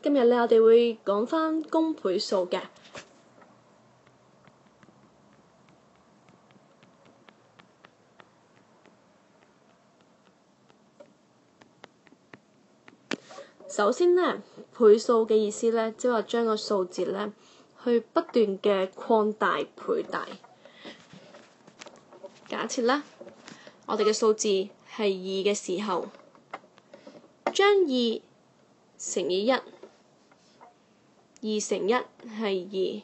今日咧，我哋會講返公倍數嘅。首先咧，倍數嘅意思咧，即係話將個數字咧，去不斷嘅擴大、倍大。假設啦，我哋嘅數字係2嘅時候，將2乘以1，2乘1係2，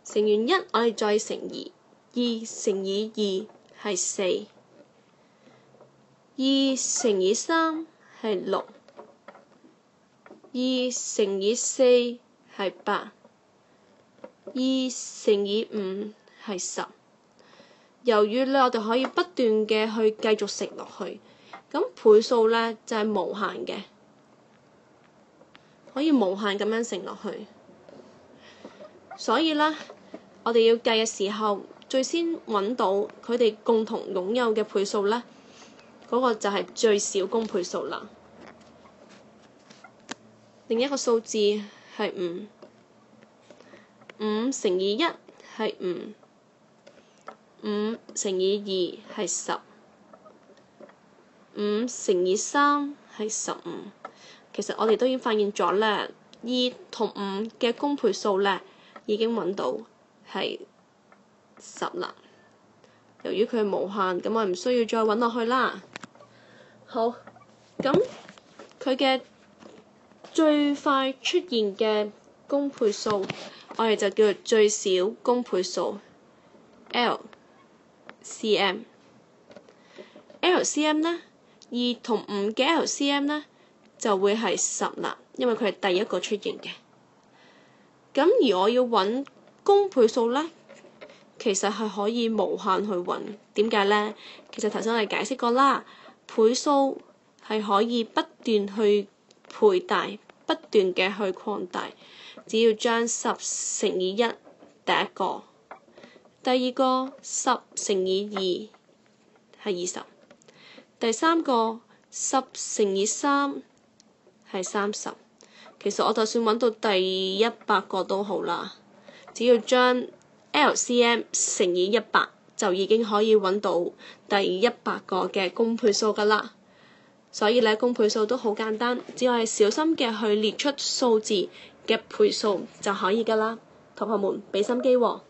乘完1我哋再乘2，2乘以2係4，2乘以3係6，2乘以4係8，2乘以5係10。由於咧，我哋可以不斷嘅去繼續乘落去，咁倍數咧就係無限嘅，可以無限咁樣乘落去。所以咧，我哋要計嘅時候，最先揾到佢哋共同擁有嘅倍數咧，嗰個就係最小公倍數啦。另一個數字係5，5乘以1係5，5乘以2係10，5乘以3係15。其實我哋都已經發現咗咧，2同5嘅公倍數咧已經揾到係10啦。由於佢係無限，咁我唔需要再揾落去啦。好，咁佢嘅最快出現嘅公倍數，我哋就叫做最小公倍數 LCM。LCM 呢，2同5嘅 LCM 呢就會係10啦，因為佢係第一個出現嘅。咁而我要揾公倍數呢，其實係可以無限去揾。點解呢？其實頭先我哋解釋過啦，倍數係可以不斷去倍大，不斷嘅去擴大。只要將10乘以1第一個，第二個10乘以2係20，第三個10乘以3係30。其實我就算揾到第100個都好啦，只要將 LCM 乘以100就已經可以揾到第100個嘅公倍數㗎啦。所以咧，公倍數都好簡單，只要係小心嘅去列出數字嘅倍數就可以㗎啦。同學們，俾心機喎！